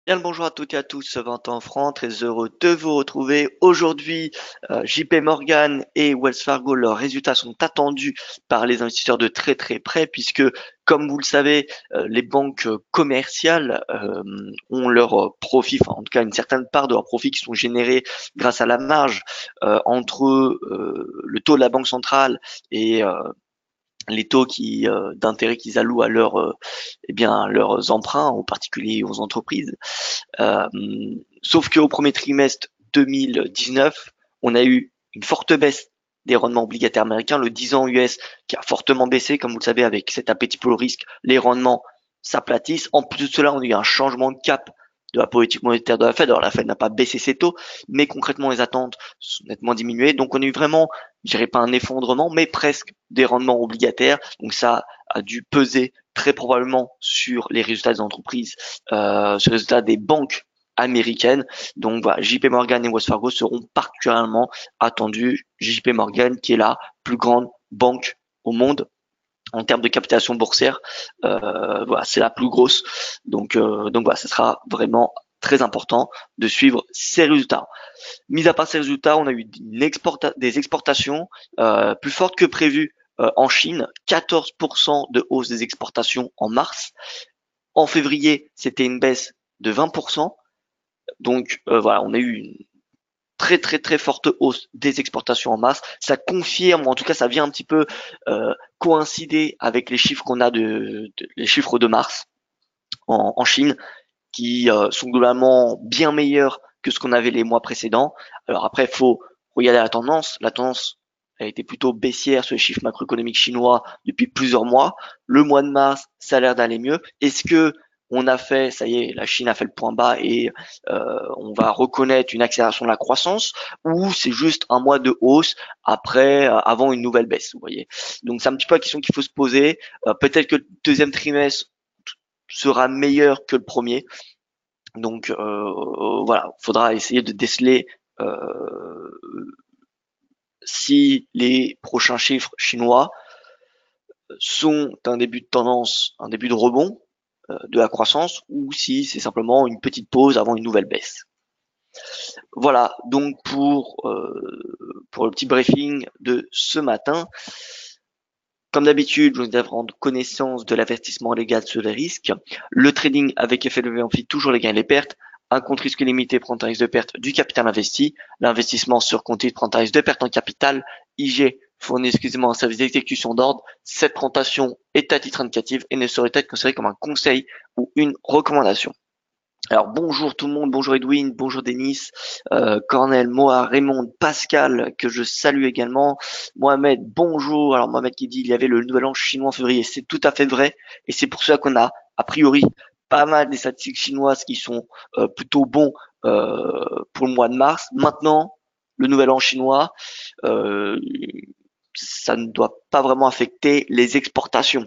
Bien le bonjour à toutes et à tous, Valentin Franc, très heureux de vous retrouver. Aujourd'hui, JP Morgan et Wells Fargo, leurs résultats sont attendus par les investisseurs de très très près puisque, comme vous le savez, les banques commerciales ont leur profit, enfin en tout cas une certaine part de leurs profits qui sont générés grâce à la marge entre le taux de la banque centrale et les taux d'intérêt qu'ils allouent à leurs emprunts, aux particuliers et aux entreprises. Euh, Sauf qu'au premier trimestre 2019, on a eu une forte baisse des rendements obligataires américains, le 10 ans US qui a fortement baissé, comme vous le savez, avec cet appétit pour le risque, les rendements s'aplatissent. En plus de cela, on a eu un changement de cap de la politique monétaire de la Fed. Alors la Fed n'a pas baissé ses taux, mais concrètement les attentes sont nettement diminuées. Donc on a eu vraiment, je dirais pas un effondrement, mais presque des rendements obligataires. Donc ça a dû peser très probablement sur les résultats des entreprises, sur les résultats des banques américaines. Donc voilà, JP Morgan et Wells Fargo seront particulièrement attendus. JP Morgan qui est la plus grande banque au monde en termes de capitalisation boursière, voilà, c'est la plus grosse. Donc voilà, ce sera vraiment très important de suivre ces résultats. Mis à part ces résultats, on a eu des exportations plus fortes que prévues en Chine, 14% de hausse des exportations en mars. En février, c'était une baisse de 20%. Donc voilà, on a eu une très très très forte hausse des exportations en masse. Ça confirme, ou en tout cas ça vient un petit peu coïncider avec les chiffres qu'on a les chiffres de mars en Chine, qui sont globalement bien meilleurs que ce qu'on avait les mois précédents. Alors après, il faut regarder la tendance. La tendance a été plutôt baissière sur les chiffres macroéconomiques chinois depuis plusieurs mois. Le mois de mars, ça a l'air d'aller mieux. Est-ce que on a fait, ça y est, la Chine a fait le point bas et on va reconnaître une accélération de la croissance, ou c'est juste un mois de hausse après, avant une nouvelle baisse, vous voyez. Donc c'est un petit peu la question qu'il faut se poser. Peut-être que le deuxième trimestre sera meilleur que le premier. Donc voilà, il faudra essayer de déceler si les prochains chiffres chinois sont un début de tendance, un début de rebond de la croissance, ou si c'est simplement une petite pause avant une nouvelle baisse. Voilà donc pour le petit briefing de ce matin. Comme d'habitude, je vous invite à prendre connaissance de l'avertissement légal sur les risques. Le trading avec effet levier amplifie toujours les gains et les pertes. Un compte risque limité prend un risque de perte du capital investi. L'investissement sur compte titre prend un risque de perte en capital. IG fournit exclusivement un service d'exécution d'ordre. Cette présentation est à titre indicatif et ne saurait être considérée comme un conseil ou une recommandation. Alors bonjour tout le monde, bonjour Edwin, bonjour Denis, Cornel, Moa, Raymond, Pascal, que je salue également, Mohamed, bonjour. Alors Mohamed qui dit il y avait le nouvel an chinois en février, c'est tout à fait vrai, et c'est pour ça qu'on a priori pas mal des statistiques chinoises qui sont plutôt bons pour le mois de mars. Maintenant, le nouvel an chinois, euh, ça ne doit pas vraiment affecter les exportations,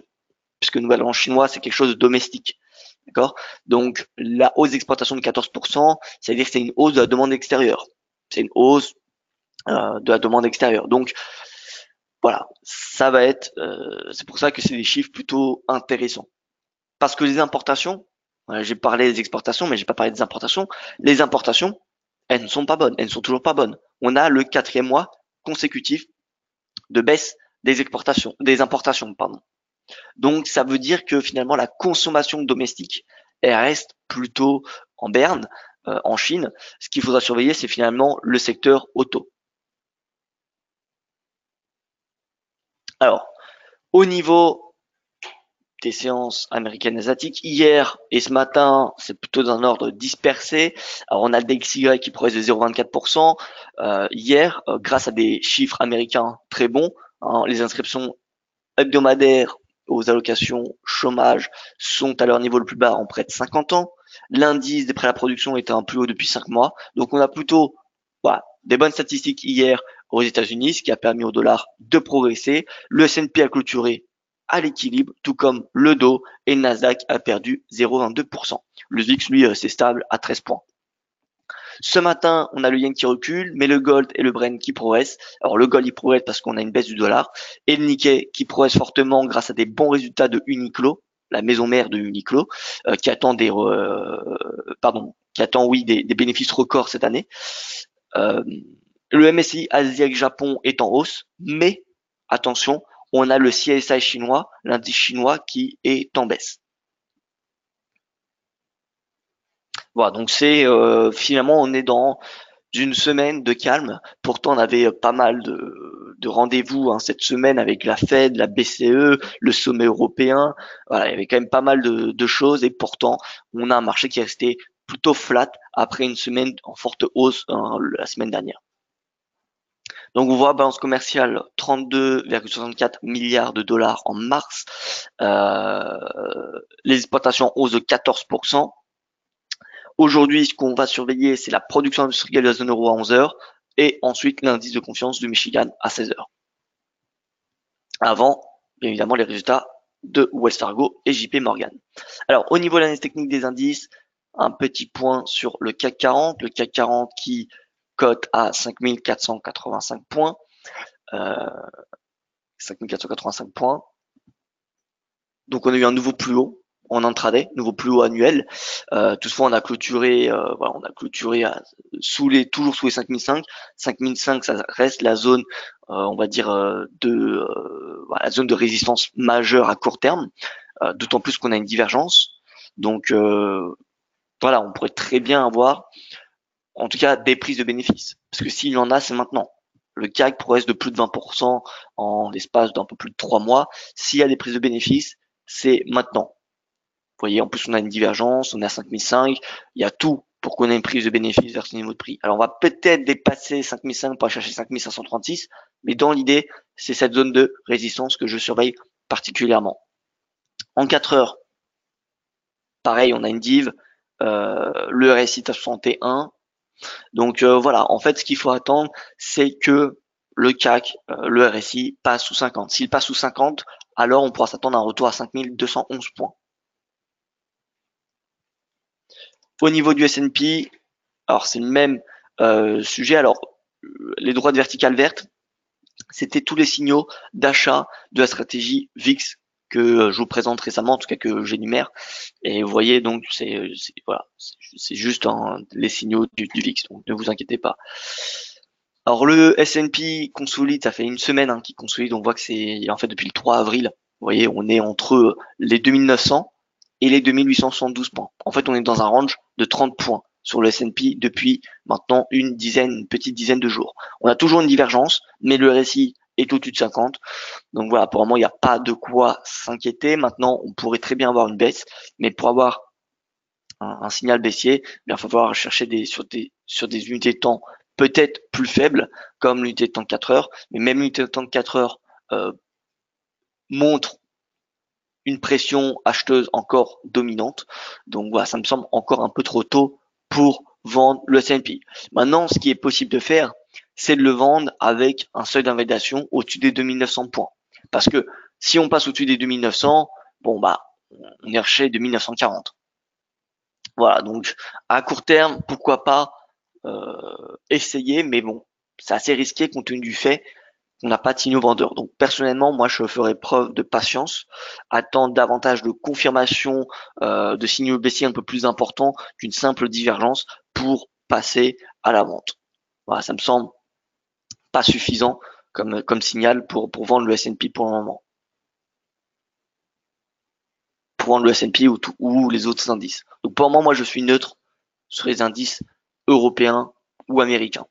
puisque le nouvel an chinois c'est quelque chose de domestique. D'accord. Donc la hausse d'exportation de 14%, ça veut dire que c'est une hausse de la demande extérieure. C'est une hausse de la demande extérieure. Donc voilà, ça va être, c'est pour ça que c'est des chiffres plutôt intéressants. Parce que les importations, voilà, j'ai parlé des exportations, mais j'ai pas parlé des importations. Les importations, elles ne sont pas bonnes, elles ne sont toujours pas bonnes. On a le quatrième mois consécutif de baisse des exportations, des importations, pardon. Donc ça veut dire que finalement la consommation domestique elle reste plutôt en berne en Chine. Ce qu'il faudra surveiller, c'est finalement le secteur auto. Alors, au niveau des séances américaines et asiatiques, hier et ce matin, c'est plutôt d'un ordre dispersé. Alors on a le DXY qui progresse de 0,24% hier, grâce à des chiffres américains très bons. Hein, les inscriptions hebdomadaires aux allocations chômage sont à leur niveau le plus bas en près de 50 ans. L'indice des prêts à la production était un plus haut depuis 5 mois. Donc on a plutôt voilà, des bonnes statistiques hier aux États-Unis, ce qui a permis au dollar de progresser. Le S&P a clôturé à l'équilibre, tout comme le Dow, et le Nasdaq a perdu 0,22%. Le VIX, lui, c'est stable à 13 points. Ce matin, on a le yen qui recule, mais le gold et le Brent qui progressent. Alors le gold il progresse parce qu'on a une baisse du dollar, et le Nikkei qui progresse fortement grâce à des bons résultats de Uniqlo. la maison mère de Uniqlo, qui attend des bénéfices records cette année. Le MSCI Asie-Japon est en hausse, mais attention, on a le CSI chinois, l'indice chinois qui est en baisse. Voilà, donc c'est finalement on est dans une semaine de calme. Pourtant, on avait pas mal de rendez-vous cette semaine avec la Fed, la BCE, le sommet européen. Voilà, il y avait quand même pas mal de choses et pourtant, on a un marché qui est resté plutôt flat après une semaine en forte hausse la semaine dernière. Donc on voit balance commerciale 32,64 milliards de dollars en mars. Les exportations en hausse de 14%. Aujourd'hui, ce qu'on va surveiller, c'est la production industrielle de la zone euro à 11 heures et ensuite l'indice de confiance du Michigan à 16 heures. Avant, bien évidemment, les résultats de Wells Fargo et JP Morgan. Alors, au niveau de l'analyse technique des indices, un petit point sur le CAC 40. Le CAC 40 qui cote à 5485 points. 5485 points. Donc, on a eu un nouveau plus haut en intraday, nouveau plus haut annuel. Toutefois, on a clôturé, toujours sous les 5005. 5005, ça reste la zone, on va dire, la zone de résistance majeure à court terme. D'autant plus qu'on a une divergence. Donc, voilà, on pourrait très bien avoir, en tout cas, des prises de bénéfices. Parce que s'il y en a, c'est maintenant. Le CAC progresse de plus de 20% en l'espace d'un peu plus de 3 mois. S'il y a des prises de bénéfices, c'est maintenant. Vous voyez, en plus, on a une divergence, on est à 5005. Il y a tout pour qu'on ait une prise de bénéfice vers ce niveau de prix. Alors, on va peut-être dépasser 5005 pour aller chercher 5536, mais dans l'idée, c'est cette zone de résistance que je surveille particulièrement. En 4 heures, pareil, on a une div, le RSI est à 61. Donc, voilà, en fait, ce qu'il faut attendre, c'est que le CAC, le RSI passe sous 50. S'il passe sous 50, alors on pourra s'attendre à un retour à 5211 points. Au niveau du S&P, alors c'est le même sujet. Alors les droites verticales vertes, c'était tous les signaux d'achat de la stratégie VIX que je vous présente récemment, en tout cas que j'énumère. Et vous voyez donc c'est juste les signaux du VIX. Donc ne vous inquiétez pas. Alors le S&P consolide, ça fait une semaine qu'il consolide. On voit que c'est en fait depuis le 3 avril. Vous voyez, on est entre les 2900 et les 2872 points. En fait, on est dans un range de 30 points sur le S&P depuis maintenant une petite dizaine de jours. On a toujours une divergence, mais le RSI est au-dessus de 50. Donc voilà, pour le moment, il n'y a pas de quoi s'inquiéter. Maintenant, on pourrait très bien avoir une baisse, mais pour avoir un signal baissier, il va falloir chercher sur des unités de temps peut-être plus faibles, comme l'unité de temps de 4 heures, mais même l'unité de temps de 4 heures montre une pression acheteuse encore dominante. Donc voilà, ça me semble encore un peu trop tôt pour vendre le S&P. Maintenant, ce qui est possible de faire, c'est de le vendre avec un seuil d'invalidation au-dessus des 2900 points. Parce que si on passe au-dessus des 2900, on est recherché 2940. Voilà, donc à court terme, pourquoi pas essayer, mais bon, c'est assez risqué compte tenu du fait qu'on n'a pas de signaux vendeurs. Donc personnellement, moi je ferai preuve de patience, attendre davantage de confirmation de signaux baissiers un peu plus importants qu'une simple divergence pour passer à la vente. Voilà, ça me semble pas suffisant comme signal pour vendre le S&P pour le moment. Pour vendre le S&P ou les autres indices. Donc pour le moment, moi je suis neutre sur les indices européens ou américains.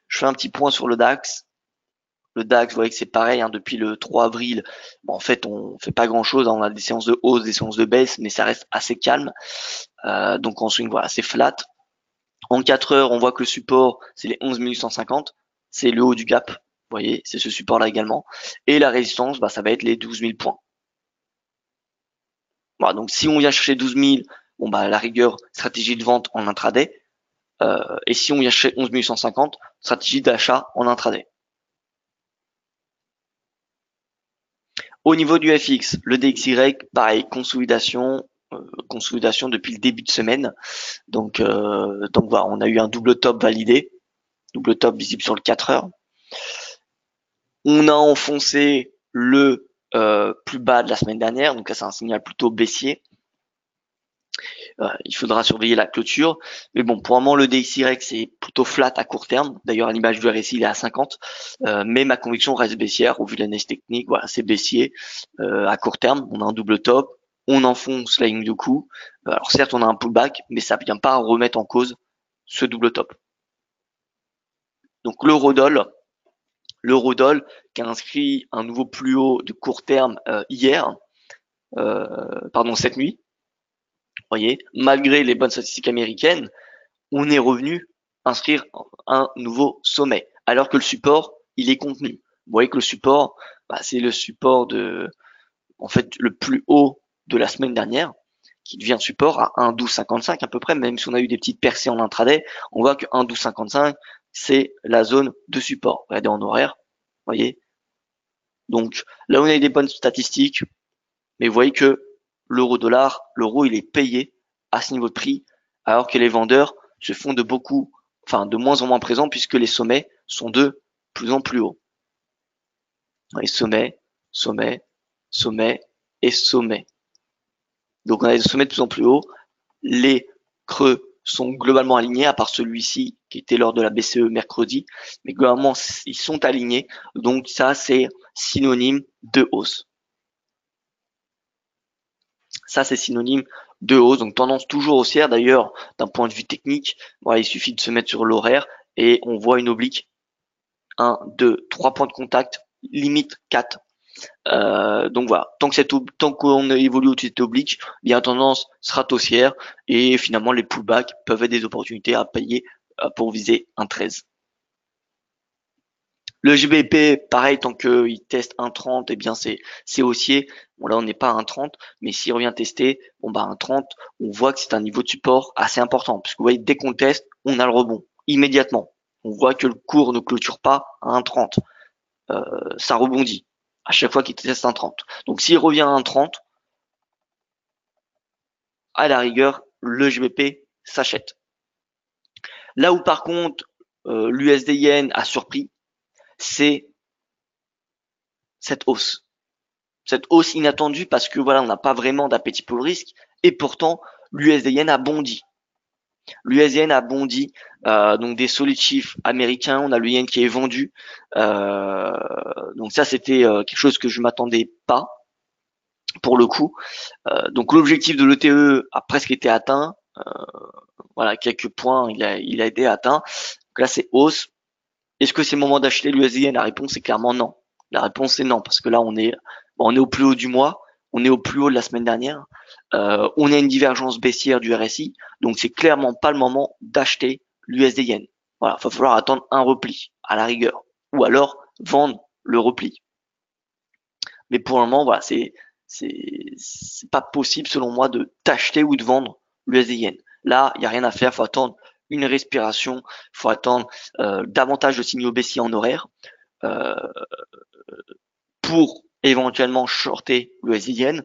Je fais un petit point sur le DAX. Le DAX, vous voyez que c'est pareil, depuis le 3 avril. En fait, on fait pas grand chose. On a des séances de hausse, des séances de baisse, mais ça reste assez calme. Donc en swing, voilà, c'est flat. En 4 heures, on voit que le support, c'est les 11 150. C'est le haut du gap. Vous voyez, c'est ce support-là également. Et la résistance, ça va être les 12 000 points. Voilà, donc si on vient chercher 12 000, la rigueur, stratégie de vente en intraday. Et si on vient chercher 11 150, stratégie d'achat en intraday. Au niveau du FX, le DXY, pareil, consolidation depuis le début de semaine. Donc voilà, on a eu un double top validé, double top visible sur le 4 heures. On a enfoncé le plus bas de la semaine dernière, donc là c'est un signal plutôt baissier. Il faudra surveiller la clôture, mais bon, pour le moment le DXY c'est plutôt flat à court terme. D'ailleurs à l'image du RSI il est à 50, mais ma conviction reste baissière au vu de l'analyse technique. Voilà, c'est baissier à court terme. On a un double top, on enfonce la ligne de coup. Alors certes on a un pullback, mais ça vient pas remettre en cause ce double top. Donc l'eurodoll qui a inscrit un nouveau plus haut de court terme cette nuit. Vous voyez, malgré les bonnes statistiques américaines, on est revenu inscrire un nouveau sommet, alors que le support, il est contenu. Vous voyez que le support, c'est le support le plus haut de la semaine dernière, qui devient support à 1,1255 à peu près, même si on a eu des petites percées en intraday, on voit que 1,1255, c'est la zone de support. Regardez en horaire, vous voyez. Donc là, on a des bonnes statistiques, mais vous voyez que l'euro-dollar, l'euro, il est payé à ce niveau de prix, alors que les vendeurs se font de moins en moins présents puisque les sommets sont de plus en plus hauts. Les sommets, sommets, sommets et sommets. Donc on a des sommets de plus en plus hauts. Les creux sont globalement alignés, à part celui-ci qui était lors de la BCE mercredi, mais globalement ils sont alignés. Donc ça c'est synonyme de hausse. Ça, c'est synonyme de hausse, donc tendance toujours haussière. D'ailleurs, d'un point de vue technique, voilà, il suffit de se mettre sur l'horaire et on voit une oblique. 1, 2, 3 points de contact, limite 4. Donc voilà, tant qu'on évolue au-dessus de cette oblique, la tendance sera haussière et finalement les pullbacks peuvent être des opportunités à payer pour viser un 13. Le GBP, pareil, tant qu'il teste 1,30, eh bien c'est haussier. Bon là on n'est pas à 1,30, mais s'il revient tester, 1,30, on voit que c'est un niveau de support assez important. Parce que vous voyez, dès qu'on teste, on a le rebond immédiatement. On voit que le cours ne clôture pas à 1,30. Ça rebondit à chaque fois qu'il teste 1,30. Donc s'il revient à 1,30, à la rigueur, le GBP s'achète. Là où par contre l'USD Yen a surpris, c'est cette hausse. Cette hausse inattendue parce que voilà, on n'a pas vraiment d'appétit pour le risque et pourtant l'USD Yen a bondi. L'USD Yen a bondi, donc des solides chiffres américains, on a le yen qui est vendu. Donc ça c'était quelque chose que je m'attendais pas pour le coup. Donc l'objectif de l'ETE a presque été atteint. Voilà, quelques points il a été atteint. Donc là c'est hausse. Est-ce que c'est le moment d'acheter l'USD Yen? La réponse est clairement non. La réponse est non parce que là on est au plus haut du mois, on est au plus haut de la semaine dernière, on a une divergence baissière du RSI, donc c'est clairement pas le moment d'acheter l'USD Yen. Voilà, il va falloir attendre un repli à la rigueur, ou alors vendre le repli. Mais pour le moment, voilà, c'est pas possible selon moi de d'acheter ou de vendre l'USD Yen. Là, il y a rien à faire, faut attendre une respiration, faut attendre davantage de signaux baissiers en horaire. Pour éventuellement shorter le SIN,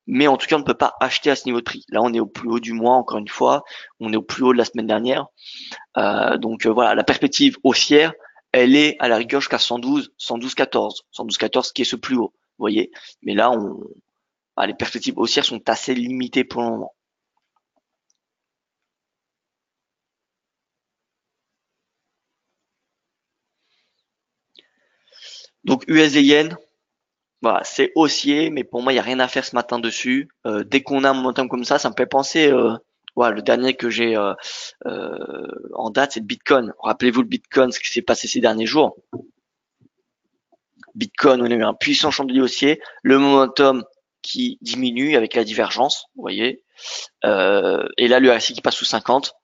mais en tout cas on ne peut pas acheter à ce niveau de prix. Là on est au plus haut du mois, encore une fois, on est au plus haut de la semaine dernière. Donc voilà, la perspective haussière, elle est à la rigueur jusqu'à 112, 112,14, 112,14 qui est ce plus haut, vous voyez. Mais là les perspectives haussières sont assez limitées pour le moment. Donc USD Yen, voilà, c'est haussier, mais pour moi, il n'y a rien à faire ce matin dessus. Dès qu'on a un momentum comme ça me fait penser, le dernier que j'ai en date, c'est le Bitcoin. Rappelez-vous le Bitcoin, ce qui s'est passé ces derniers jours. Bitcoin, on a eu un puissant chandelier haussier, le momentum qui diminue avec la divergence, vous voyez. Et là, le RSI qui passe sous 50.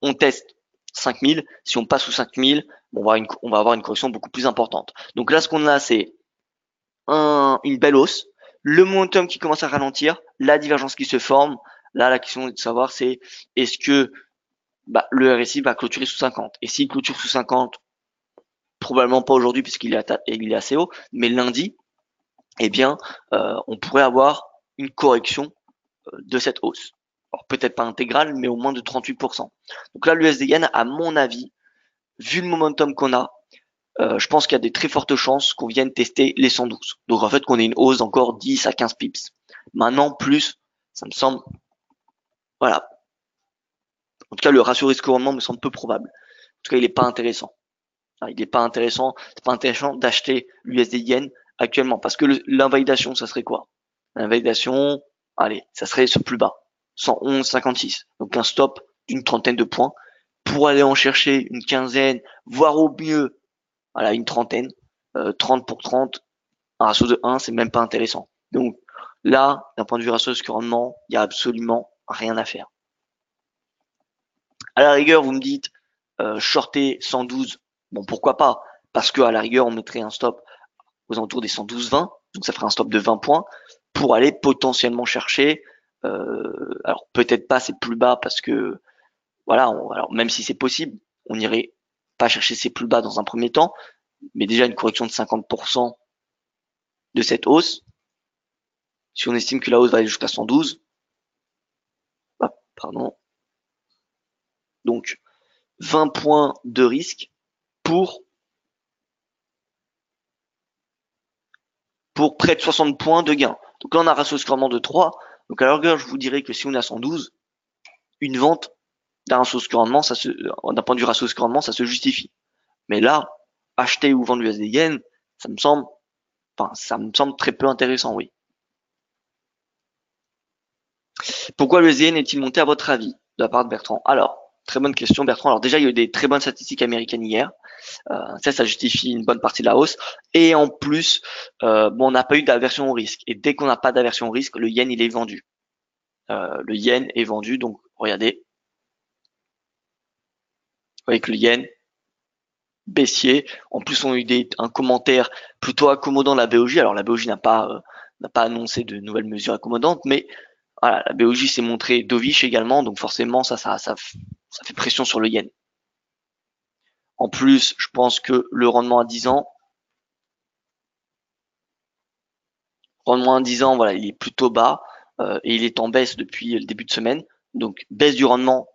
On teste 5000. Si on passe sous 5000, on va avoir une correction beaucoup plus importante. Donc là, ce qu'on a, c'est une belle hausse, le momentum qui commence à ralentir, la divergence qui se forme. Là, la question est de savoir c'est est-ce que le RSI va clôturer sous 50. Et s'il clôture sous 50, probablement pas aujourd'hui puisqu'il est assez haut, mais lundi, eh bien, on pourrait avoir une correction de cette hausse. Alors peut-être pas intégrale, mais au moins de 38%. Donc là, l'USD Yen, à mon avis, vu le momentum qu'on a, je pense qu'il y a des très fortes chances qu'on vienne tester les 112. Donc en fait qu'on ait une hausse d'encore 10 à 15 pips. Maintenant plus, ça me semble, voilà. En tout cas le ratio risque-rendement me semble peu probable. En tout cas il n'est pas intéressant. Il n'est pas intéressant, c'est pas intéressant d'acheter l'USD yen actuellement parce que l'invalidation ça serait quoi? L'invalidation, allez, ça serait ce plus bas, 111,56. Donc un stop d'une trentaine de points pour aller en chercher une quinzaine, voire au mieux, voilà, une trentaine, 30 pour 30, un ratio de 1, c'est même pas intéressant. Donc là, d'un point de vue ratio risque rendement, il y a absolument rien à faire. À la rigueur, vous me dites shorter 112, bon pourquoi pas, parce que à la rigueur, on mettrait un stop aux alentours des 112,20, donc ça ferait un stop de 20 points pour aller potentiellement chercher. Alors peut-être pas c'est plus bas parce que voilà, alors même si c'est possible, on irait pas chercher ces plus bas dans un premier temps, mais déjà une correction de 50% de cette hausse. Si on estime que la hausse va aller jusqu'à 112, pardon, donc 20 points de risque pour près de 60 points de gain. Donc là, on a un ratio scorement de 3. Donc à la rigueur, je vous dirais que si on est à 112, une vente d'un ratio scorement, d'un point de vue ratio scorement, ça se justifie. Mais là, acheter ou vendre l'USD yen, ça me semble, ça me semble très peu intéressant, oui. Pourquoi le yen est-il monté à votre avis, de la part de Bertrand? Alors, très bonne question, Bertrand. Alors déjà, il y a eu des très bonnes statistiques américaines hier. Ça justifie une bonne partie de la hausse. Et en plus, bon, on n'a pas eu d'aversion au risque. Et dès qu'on n'a pas d'aversion au risque, le yen, il est vendu. Le yen est vendu, donc regardez, avec le yen baissier. En plus, on a eu un commentaire plutôt accommodant de la BOJ. Alors la BOJ n'a pas annoncé de nouvelles mesures accommodantes, mais voilà, la BOJ s'est montrée dovish également, donc forcément ça fait pression sur le yen. En plus, je pense que le rendement à 10 ans, voilà, il est plutôt bas et il est en baisse depuis le début de semaine. Donc baisse du rendement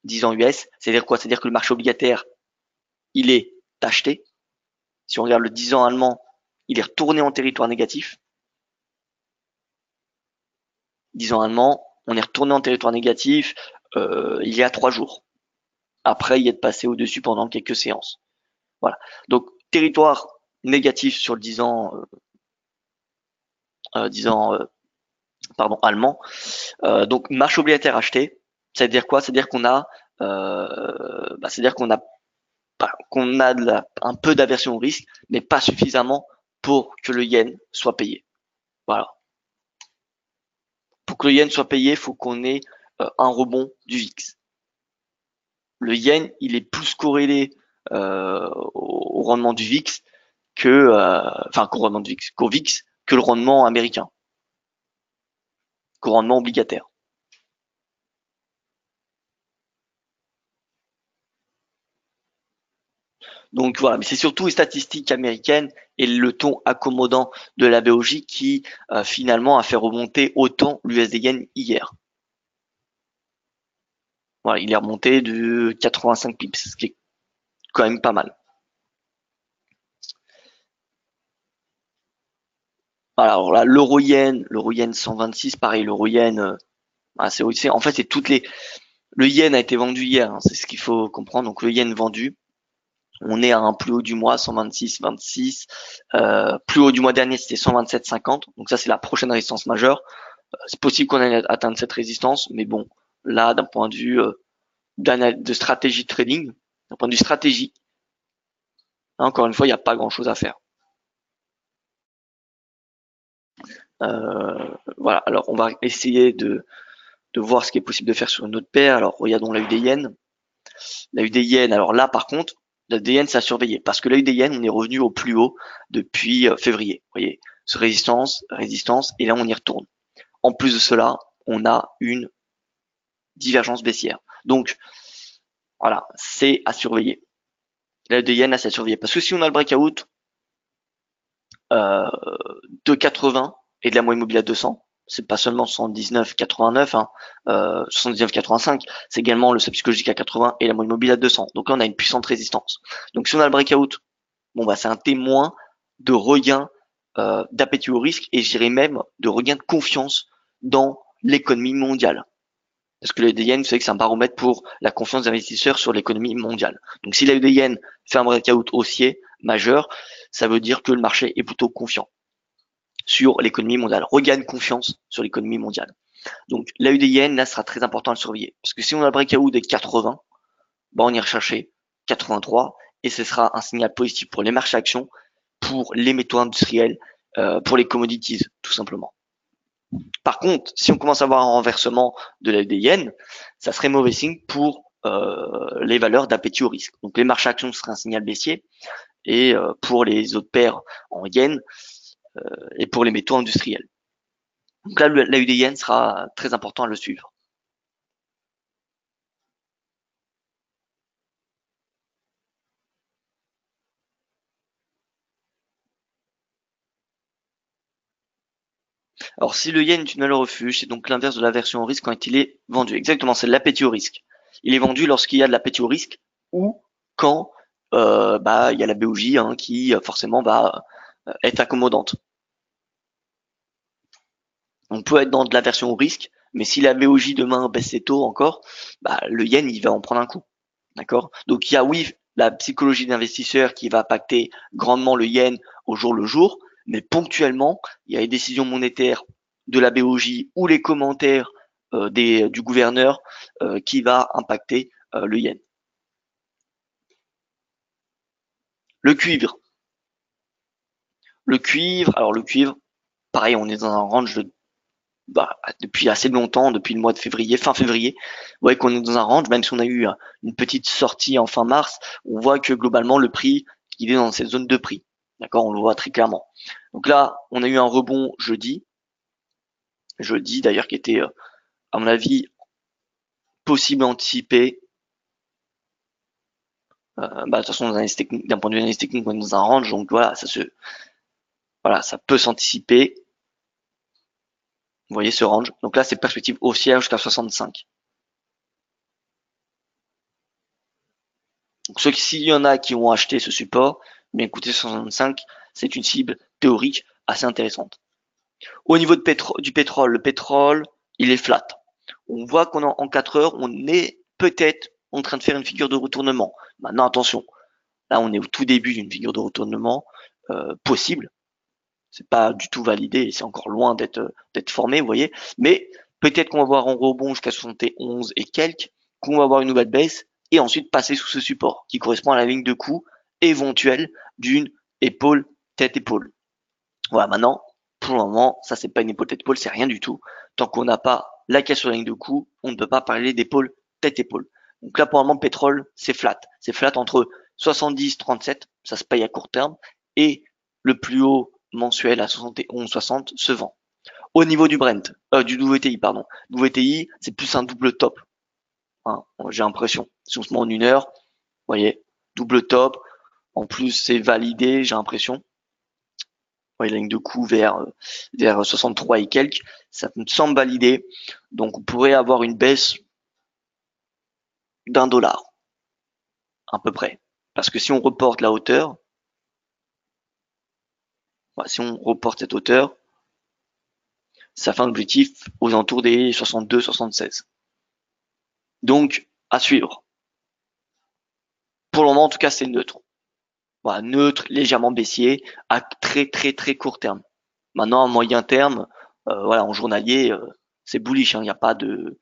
10 ans US, c'est-à-dire quoi? C'est-à-dire que le marché obligataire, il est acheté. Si on regarde le 10 ans allemand, il est retourné en territoire négatif. 10 ans allemand, on est retourné en territoire négatif il y a 3 jours. Après y être passé au-dessus pendant quelques séances. Voilà. Donc territoire négatif sur le 10 ans, 10 ans allemand. Donc marché obligataire acheté, c'est-à-dire quoi? C'est-à-dire qu'on a, c'est-à-dire qu'on a un peu d'aversion au risque, mais pas suffisamment pour que le yen soit payé. Voilà. Pour que le yen soit payé, il faut qu'on ait un rebond du VIX. Le yen, il est plus corrélé au rendement du VIX qu'au rendement du VIX, qu'au VIX que le rendement américain, qu'au rendement obligataire. Donc voilà, mais c'est surtout les statistiques américaines et le ton accommodant de la BOJ qui finalement a fait remonter autant l'USD yen hier. Voilà, il est remonté de 85 pips, ce qui est quand même pas mal. Alors là, l'euro-yen 126, pareil, l'euro-yen, c'est en fait c'est le yen a été vendu hier, hein, c'est ce qu'il faut comprendre. Donc le yen vendu, on est à un plus haut du mois 126,26, plus haut du mois dernier c'était 127,50. Donc ça c'est la prochaine résistance majeure. C'est possible qu'on ait atteint cette résistance, mais bon, là d'un point de vue de stratégie de trading, d'un point de vue stratégique, encore une fois il n'y a pas grand chose à faire. Voilà, alors on va essayer de voir ce qui est possible de faire sur une autre paire. Alors regardons la UD La UD alors là par contre, la UD ça a surveillé parce que la UD on est revenu au plus haut depuis février. Vous voyez, ce résistance, et là on y retourne. En plus de cela, on a une divergence baissière. Donc voilà, c'est à surveiller. La UD là c'est à surveiller parce que si on a le breakout de 80 et de la moyenne mobile à 200, c'est pas seulement 79,89, hein, 79,85, c'est également le seuil psychologique à 80 et la moyenne mobile à 200. Donc là, on a une puissante résistance. Donc si on a le breakout bon bah c'est un témoin de regain d'appétit au risque et je dirais même de regain de confiance dans l'économie mondiale. Parce que l'EDN, vous savez que c'est un baromètre pour la confiance des investisseurs sur l'économie mondiale. Donc si l'EDN fait un breakout haussier majeur, ça veut dire que le marché est plutôt confiant sur l'économie mondiale, regagne confiance sur l'économie mondiale. Donc l'AUDIN, là, sera très important à le surveiller. Parce que si on a le breakout des 80, bah, on ira chercher 83 et ce sera un signal positif pour les marchés actions, pour les métaux industriels, pour les commodities, tout simplement. Par contre, si on commence à avoir un renversement de l'AUDIN, ça serait mauvais signe pour les valeurs d'appétit au risque. Donc les marchés actions seraient un signal baissier et pour les autres paires en yens et pour les métaux industriels. Donc là, l'AUDIN sera très important à le suivre. Alors, si le yen est une valeur refuge, c'est donc l'inverse de l'aversion au risque quand il est vendu. Exactement, c'est l'appétit au risque. Il est vendu lorsqu'il y a de l'appétit au risque ou quand bah il y a la BOJ qui forcément va être accommodante. On peut être dans de l'aversion au risque, mais si la BOJ demain baisse ses taux encore, bah le yen il va en prendre un coup. D'accord. Donc il y a oui la psychologie d'investisseur qui va impacter grandement le yen au jour le jour, mais ponctuellement il y a les décisions monétaires de la BOJ ou les commentaires du gouverneur qui va impacter le yen. Le cuivre. Le cuivre, alors le cuivre, pareil, on est dans un range de depuis assez longtemps, depuis le mois de février, fin février, vous voyez qu'on est dans un range, même si on a eu une petite sortie en fin mars, on voit que globalement le prix, il est dans cette zone de prix. D'accord, on le voit très clairement. Donc là, on a eu un rebond jeudi d'ailleurs qui était, à mon avis, possible anticipé. De toute façon, d'un point de vue analyse technique, on est dans un range, donc voilà, ça peut s'anticiper. Vous voyez ce range. Donc là, c'est perspective haussière jusqu'à 65. Donc s'il y en a qui ont acheté ce support, mais écoutez, 65, c'est une cible théorique assez intéressante. Au niveau du pétrole, le pétrole, il est flat. On voit qu'on en 4 heures, on est peut-être en train de faire une figure de retournement. Maintenant, attention, là, on est au tout début d'une figure de retournement possible. C'est pas du tout validé et c'est encore loin d'être formé, vous voyez. Mais peut-être qu'on va voir un rebond jusqu'à 71 et quelques, qu'on va avoir une nouvelle baisse et ensuite passer sous ce support qui correspond à la ligne de coup éventuelle d'une épaule tête-épaule. Voilà, maintenant, pour le moment, ça c'est pas une épaule tête-épaule, c'est rien du tout. Tant qu'on n'a pas la casse sur la ligne de coup, on ne peut pas parler d'épaule tête-épaule. Donc là, pour le moment, le pétrole, c'est flat. C'est flat entre 70-37, ça se paye à court terme, et le plus haut mensuel à 71-60 se vend. Au niveau du Brent, du WTI, pardon. WTI, c'est plus un double top. Hein, j'ai l'impression. Si on se met en une heure, vous voyez, double top. En plus, c'est validé, j'ai l'impression. Ouais, la ligne de coup vers 63 et quelques, ça me semble validé. Donc on pourrait avoir une baisse d'1 $, à peu près. Parce que si on reporte la hauteur, si on reporte cette hauteur, ça fait un objectif aux alentours des 62-76. Donc, à suivre. Pour le moment, en tout cas, c'est neutre. Voilà, neutre, légèrement baissier, à très très très court terme. Maintenant, à moyen terme, en journalier, c'est bullish. Il n'y a pas de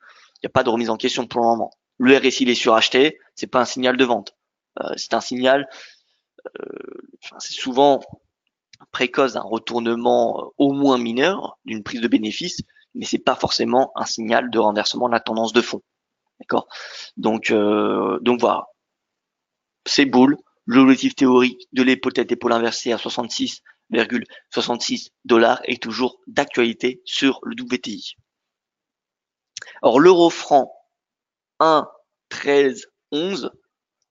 remise en question pour le moment. Le RSI il est suracheté, c'est pas un signal de vente. C'est un signal, c'est souvent précoce d'un retournement au moins mineur, d'une prise de bénéfice, mais c'est pas forcément un signal de renversement de la tendance de fond. D'accord. Donc voilà, c'est bull. L'objectif théorique de l'épaule tête épaule inversée à 66,66 $ est toujours d'actualité sur le WTI. Alors l'euro franc 1,1311.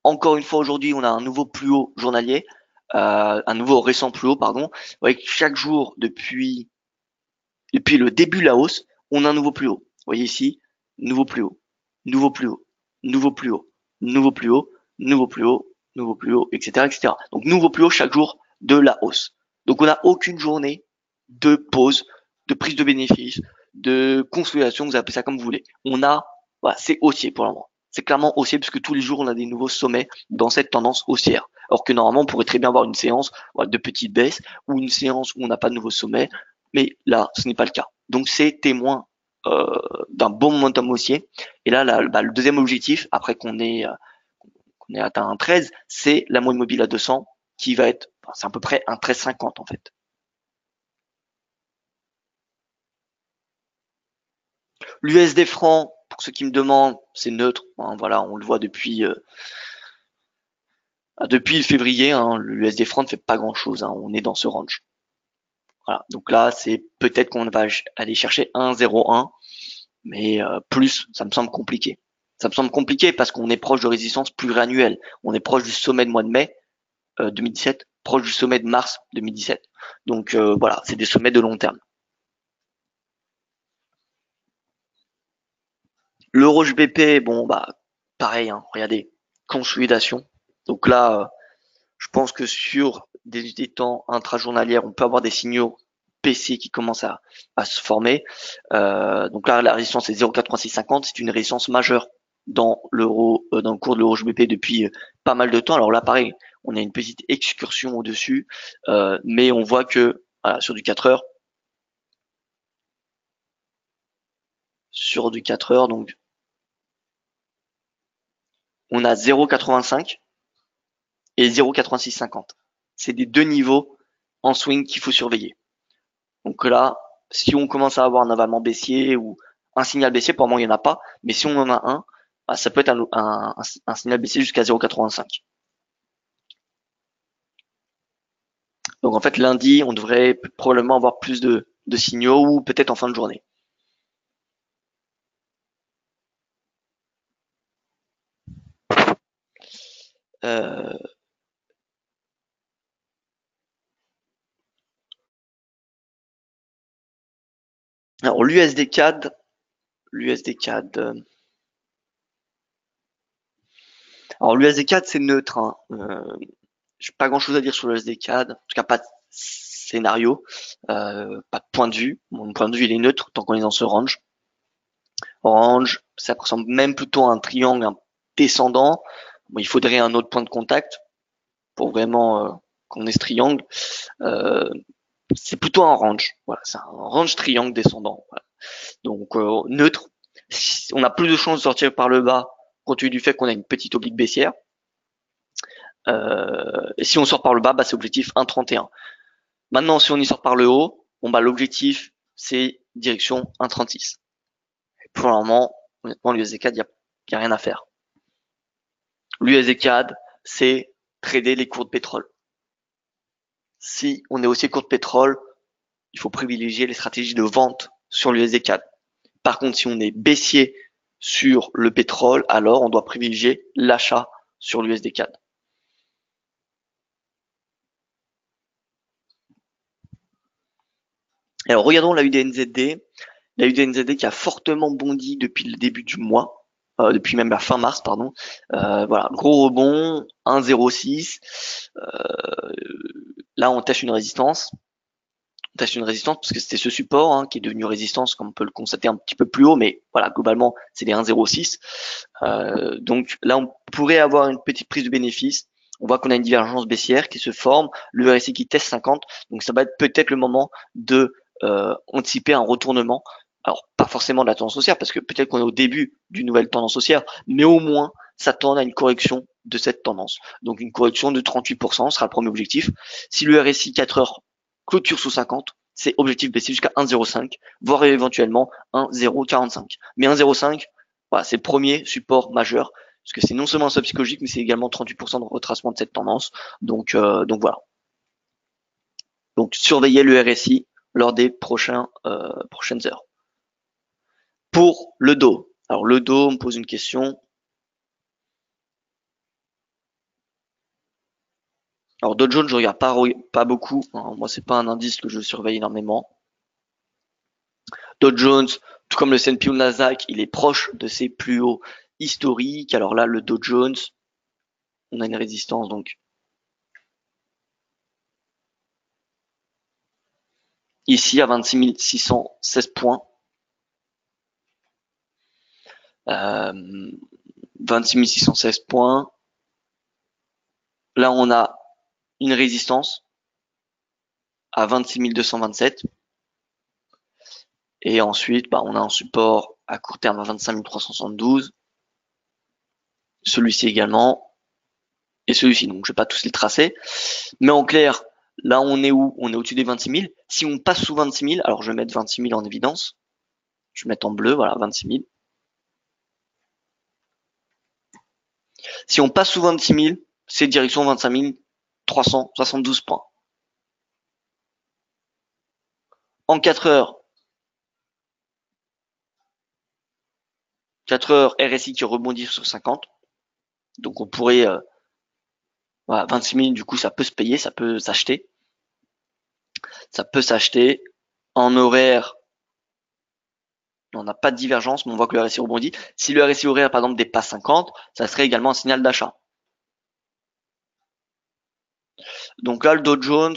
Encore une fois aujourd'hui, on a un nouveau plus haut journalier, un nouveau récent plus haut, pardon. Vous voyez que chaque jour depuis le début de la hausse, on a un nouveau plus haut. Vous voyez ici, nouveau plus haut, nouveau plus haut, nouveau plus haut, nouveau plus haut, nouveau plus haut, nouveau plus haut, etc., etc. Donc nouveau plus haut chaque jour de la hausse. Donc on n'a aucune journée de pause, de prise de bénéfice, de consolidation, vous appelez ça comme vous voulez. On a, voilà, c'est haussier pour le moment. C'est clairement haussier puisque tous les jours on a des nouveaux sommets dans cette tendance haussière. Alors que normalement on pourrait très bien avoir une séance de petites baisses ou une séance où on n'a pas de nouveau sommet, mais là ce n'est pas le cas. Donc c'est témoin d'un bon momentum haussier. Et là, le deuxième objectif, après qu'on ait atteint un 13, c'est la moyenne mobile à 200 qui va être, c'est à peu près un 13,50 en fait. L'USD franc, pour ceux qui me demandent, c'est neutre. Hein, voilà, on le voit depuis février. Hein, l'USD franc ne fait pas grand chose. Hein, on est dans ce range. Voilà. Donc là, c'est peut-être qu'on va aller chercher 1,01, mais plus, ça me semble compliqué. Ça me semble compliqué parce qu'on est proche de résistance pluriannuelle. On est proche du sommet de mois de mai 2017, proche du sommet de mars 2017. Donc voilà, c'est des sommets de long terme. L'euro JBP, bon bah pareil, hein, regardez, consolidation. Donc là, je pense que sur des unités de temps intrajournalières, on peut avoir des signaux PC qui commencent à se former. Donc là, la résistance est 0,8650, c'est une résistance majeure dans l'euro, dans le cours de l'euro JBP depuis pas mal de temps. Alors là, pareil, on a une petite excursion au-dessus, mais on voit que voilà, sur du 4 heures, donc on a 0,85 et 0,8650. C'est des deux niveaux en swing qu'il faut surveiller. Donc là, si on commence à avoir un avalement baissier ou un signal baissier, pour le moment il n'y en a pas, mais si on en a un, bah, ça peut être un signal baissier jusqu'à 0,85. Donc en fait lundi, on devrait probablement avoir plus de signaux ou peut-être en fin de journée. Euh, alors l'USD CAD, l'USD CAD. Alors l'USD CAD c'est neutre. Hein. J'ai pas grand chose à dire sur l'USD CAD. En tout cas pas de scénario, pas de point de vue. Mon point de vue il est neutre tant qu'on est dans ce range. Range, ça ressemble même plutôt à un triangle descendant. Bon, il faudrait un autre point de contact pour vraiment qu'on ait ce triangle. Euh, c'est plutôt un range. Voilà, c'est un range triangle descendant. Voilà. Donc neutre. On a plus de chances de sortir par le bas compte tenu du fait qu'on a une petite oblique baissière. Et si on sort par le bas, bah, c'est objectif 1,31. Maintenant, si on y sort par le haut, bon bah l'objectif c'est direction 1,36. Pour le moment, honnêtement, l'USD-CAD, y a rien à faire. L'USD-CAD, c'est trader les cours de pétrole. Si on est aussi cours de pétrole, il faut privilégier les stratégies de vente sur l'USD-CAD. Par contre, si on est baissier sur le pétrole, alors on doit privilégier l'achat sur l'USD-CAD. Alors regardons la UDNZD. La UDNZD qui a fortement bondi depuis le début du mois, depuis même la fin mars, pardon. Voilà, gros rebond, 1,06. Là, on tâche une résistance. On tâche une résistance parce que c'était ce support hein, qui est devenu résistance, comme on peut le constater un petit peu plus haut, mais voilà, globalement, c'est des 1,06. Donc là, on pourrait avoir une petite prise de bénéfice. On voit qu'on a une divergence baissière qui se forme, le RSI qui teste 50, donc ça va être peut-être le moment de anticiper un retournement. Alors pas forcément de la tendance haussière, parce que peut-être qu'on est au début d'une nouvelle tendance haussière, mais au moins s'attendre à une correction de cette tendance. Donc une correction de 38% sera le premier objectif. Si le RSI 4 heures clôture sous 50, c'est objectif baisser jusqu'à 1,05, voire éventuellement 1,045. Mais 1,05, voilà, c'est le premier support majeur, parce que c'est non seulement un sub psychologique, mais c'est également 38% de retracement de cette tendance. Donc voilà. Donc surveillez le RSI lors des prochaines heures. Pour le dos. Alors le dos, on me pose une question. Alors Dow Jones, je regarde pas beaucoup. Hein. Moi, c'est pas un indice que je surveille énormément. Dow Jones, tout comme le S&P ou le Nasdaq, il est proche de ses plus hauts historiques. Alors là, le Dow Jones, on a une résistance donc ici à 26 616 points. 26 616 points. Là, on a une résistance à 26 227. Et ensuite, on a un support à court terme à 25 372. Celui-ci également. Et celui-ci. Donc, je vais pas tous les tracer. Mais en clair, là, on est où? On est au-dessus des 26 000. Si on passe sous 26 000, alors je vais mettre 26 000 en évidence. Je vais mettre en bleu, voilà, 26 000. Si on passe sous 26 000, c'est direction 25 372 points. En 4 heures, RSI qui rebondit sur 50. Donc on pourrait, voilà, 26 000, du coup ça peut se payer, ça peut s'acheter. Ça peut s'acheter. En horaire, on n'a pas de divergence, mais on voit que le RSI rebondit. Si le RSI horaire, par exemple, dépasse 50, ça serait également un signal d'achat. Donc là, le Dow Jones,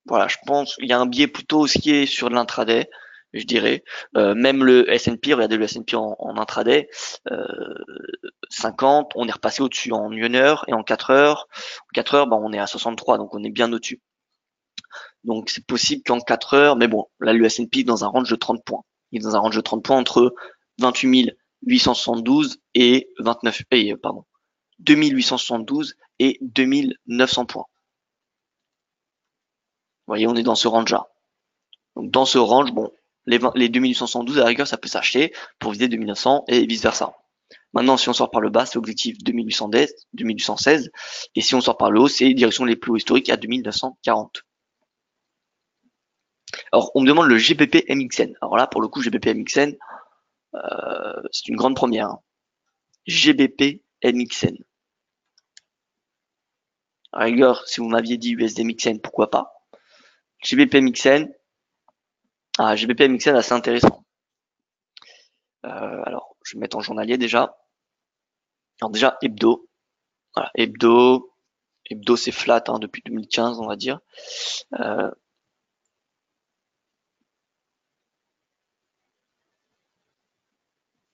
voilà, je pense qu'il y a un biais plutôt haussier sur l'intraday, je dirais. Même le S&P, regardez le S&P en intraday, 50, on est repassé au-dessus en 1 heure et en 4 heures. En 4 heures, on est à 63, donc on est bien au-dessus. Donc c'est possible qu'en 4 heures, mais bon, là le S&P est dans un range de 30 points. Il est dans un range de 30 points entre 28 872 et 2872 et 2900 points. Vous voyez, on est dans ce range-là. Donc dans ce range, les 2872 à la rigueur, ça peut s'acheter pour viser 2900 et vice versa. Maintenant, si on sort par le bas, c'est objectif 2816, et si on sort par le haut, c'est direction les plus hauts historiques à 2940. Alors, on me demande le GBP MXN. Alors là, pour le coup, GBP MXN, c'est une grande première. Hein. GBP MXN. À la rigueur, si vous m'aviez dit USD MXN, pourquoi pas. GBP MXN, GBP MXN assez intéressant. Alors, je vais mettre en journalier déjà. Alors déjà, hebdo. Voilà, hebdo c'est flat depuis 2015, on va dire.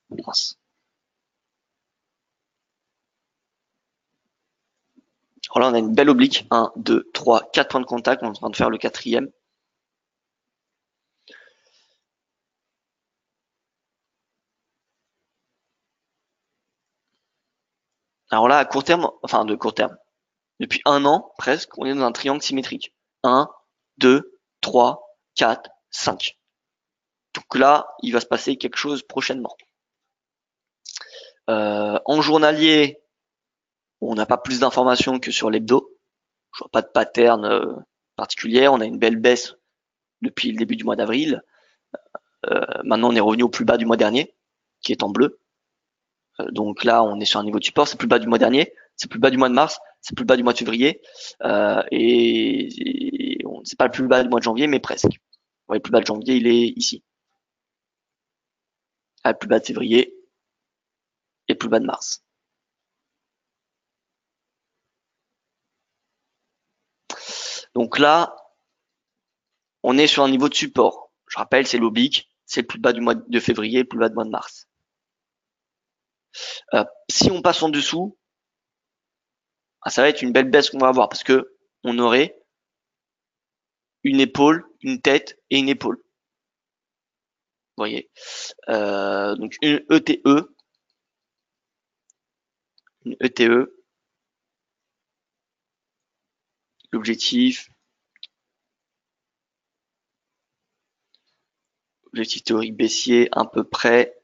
Mince. Alors là, on a une belle oblique. 1, 2, 3, 4 points de contact. On est en train de faire le 4e. Alors là, à court terme, enfin de court terme, depuis 1 an presque, on est dans un triangle symétrique. 1, 2, 3, 4, 5. Donc là, il va se passer quelque chose prochainement. En journalier, on n'a pas plus d'informations que sur l'hebdo. Je vois pas de pattern particulière. On a une belle baisse depuis le début du mois d'avril. Maintenant, on est revenu au plus bas du mois dernier, qui est en bleu. Donc là, on est sur un niveau de support. C'est plus bas du mois dernier, c'est plus bas du mois de mars, c'est plus bas du mois de février, et c'est pas le plus bas du mois de janvier, mais presque. Le plus bas de janvier, il est ici. Le plus bas de février et le plus bas de mars. Donc là, on est sur un niveau de support. Je rappelle, c'est l'oblique, c'est le plus bas du mois de février, le plus bas du mois de mars. Si on passe en dessous, ça va être une belle baisse qu'on va avoir parce que on aurait une épaule, une tête et une épaule. Vous voyez. Donc une ETE. Une ETE. L'objectif théorique baissier à peu près.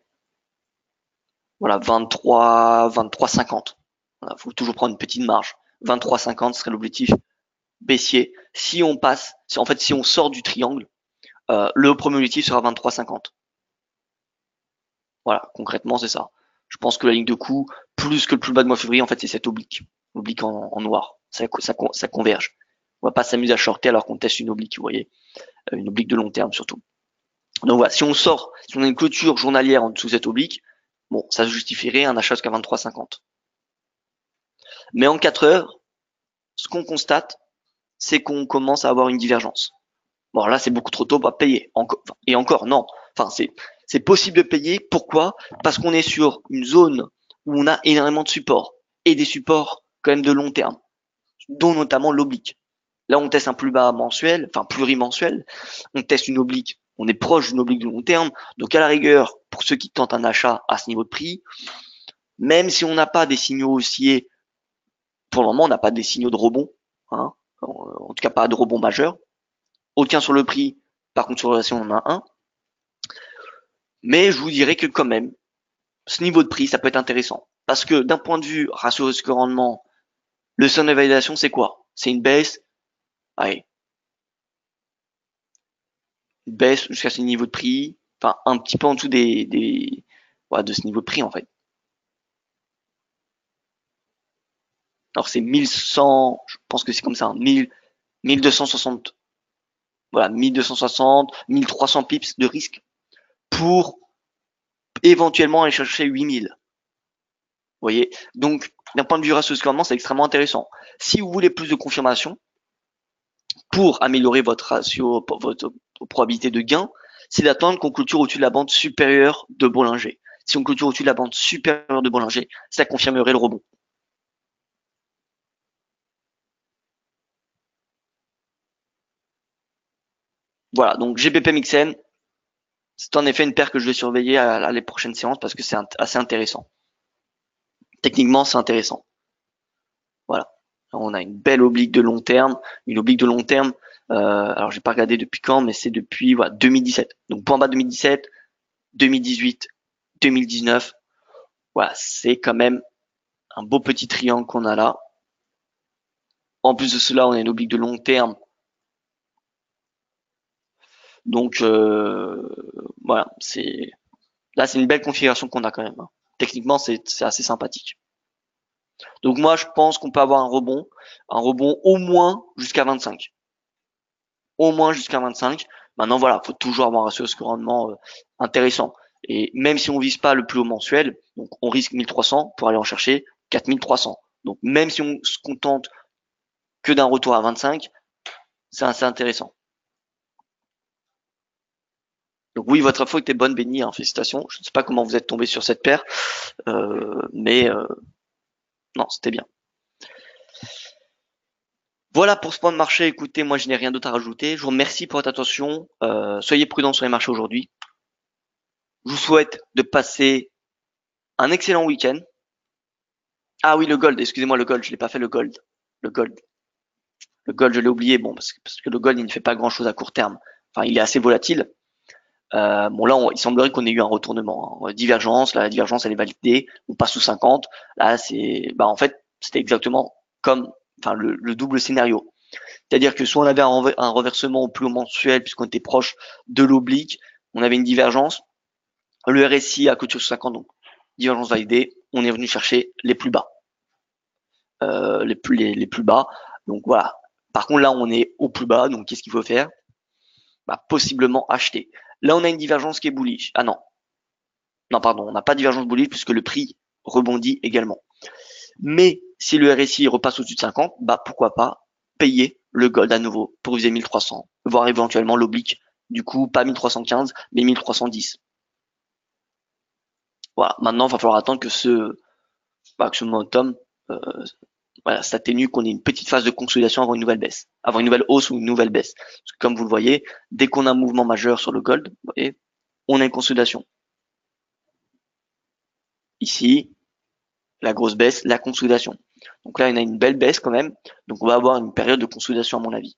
Voilà, 23,50. Voilà, faut toujours prendre une petite marge. 23,50 serait l'objectif baissier. Si on passe, si on sort du triangle, le premier objectif sera 23,50. Voilà, concrètement, c'est ça. Je pense que la ligne de coup, plus que le plus bas de mois de février, en fait, c'est cette oblique. Oblique en noir. Ça converge. On va pas s'amuser à shorter alors qu'on teste une oblique, vous voyez. Une oblique de long terme, surtout. Donc voilà, si on a une clôture journalière en dessous de cette oblique, bon, ça justifierait un achat jusqu'à 23,50. Mais en 4 heures, ce qu'on constate, c'est qu'on commence à avoir une divergence. Bon, là, c'est beaucoup trop tôt pour payer. Et encore, non. Enfin, c'est possible de payer. Pourquoi? Parce qu'on est sur une zone où on a énormément de supports. Et des supports quand même de long terme, dont notamment l'oblique. Là, on teste un plus bas mensuel, enfin plurimensuel. On teste une oblique. On est proche d'une oblique de long terme. Donc, à la rigueur, pour ceux qui tentent un achat à ce niveau de prix, même si on n'a pas des signaux haussiers, pour le moment, on n'a pas des signaux de rebond, hein, en tout cas pas de rebond majeur. Aucun sur le prix, par contre sur le ratio, on en a un. Mais je vous dirais que quand même, ce niveau de prix, ça peut être intéressant. Parce que d'un point de vue ratio risque-rendement, le seuil de validation, c'est quoi? C'est une baisse, allez, une baisse jusqu'à ce niveau de prix, enfin un petit peu en dessous voilà, de ce niveau de prix en fait. Alors c'est 1100, je pense que c'est comme ça, hein, 1260, voilà, 1260, 1300 pips de risque pour éventuellement aller chercher 8000. Vous voyez? Donc, d'un point de vue ratio risque-rendement, c'est extrêmement intéressant. Si vous voulez plus de confirmation, pour améliorer votre ratio, votre probabilité de gain, c'est d'attendre qu'on clôture au-dessus de la bande supérieure de Bollinger. Si on clôture au-dessus de la bande supérieure de Bollinger, ça confirmerait le rebond. Voilà, donc GBP-MXN, c'est en effet une paire que je vais surveiller à les prochaines séances parce que c'est assez intéressant. Techniquement, c'est intéressant. Voilà. On a une belle oblique de long terme, une oblique de long terme. Alors, j'ai pas regardé depuis quand, mais c'est depuis voilà 2017. Donc point bas 2017, 2018, 2019. Voilà, c'est quand même un beau petit triangle qu'on a là. En plus de cela, on a une oblique de long terme. Donc voilà, là c'est une belle configuration qu'on a quand même, hein. Techniquement, c'est assez sympathique. Donc moi, je pense qu'on peut avoir un rebond au moins jusqu'à 25. Au moins jusqu'à 25. Maintenant, voilà, faut toujours avoir un ratio de rendement intéressant. Et même si on vise pas le plus haut mensuel, donc on risque 1300 pour aller en chercher 4300. Donc même si on se contente que d'un retour à 25, c'est assez intéressant. Donc oui, votre info était bonne, Benny, hein, félicitations. Je ne sais pas comment vous êtes tombé sur cette paire, mais non, c'était bien. Voilà pour ce point de marché. Écoutez, moi je n'ai rien d'autre à rajouter. Je vous remercie pour votre attention. Soyez prudents sur les marchés aujourd'hui. Je vous souhaite de passer un excellent week-end. Ah oui, le gold, excusez-moi, le gold, je l'ai pas fait le gold. Le gold. Le gold, je l'ai oublié, bon, parce que le gold, il ne fait pas grand-chose à court terme. Enfin, il est assez volatile. Bon là, il semblerait qu'on ait eu un retournement, hein. Divergence, la divergence elle est validée, on passe sous 50. Là, bah en fait, c'était exactement comme, enfin le double scénario. C'est-à-dire que soit on avait un reversement au plus haut mensuel puisqu'on était proche de l'oblique, on avait une divergence. Le RSI a clôturé sous 50, donc divergence validée. On est venu chercher les plus bas, les plus bas. Donc voilà. Par contre là, on est au plus bas, donc qu'est-ce qu'il faut faire? Bah, possiblement acheter. Là, on a une divergence qui est bullish. Ah non, non, pardon, on n'a pas de divergence bullish puisque le prix rebondit également. Mais si le RSI repasse au-dessus de 50, bah pourquoi pas payer le gold à nouveau pour viser 1300, voire éventuellement l'oblique. Du coup, pas 1315, mais 1310. Voilà, maintenant, il va falloir attendre que que ce momentum euh, voilà, s'atténue, qu'on ait une petite phase de consolidation avant une nouvelle baisse, avant une nouvelle hausse ou une nouvelle baisse. Parce que comme vous le voyez, dès qu'on a un mouvement majeur sur le gold, vous voyez, on a une consolidation. Ici, la grosse baisse, la consolidation. Donc là, on a une belle baisse quand même. Donc on va avoir une période de consolidation à mon avis.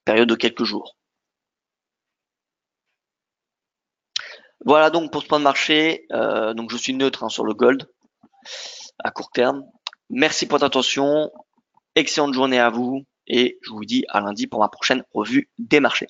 Période de quelques jours. Voilà donc pour ce point de marché. Donc je suis neutre, hein, sur le gold à court terme. Merci pour votre attention. Excellente journée à vous et je vous dis à lundi pour ma prochaine revue des marchés.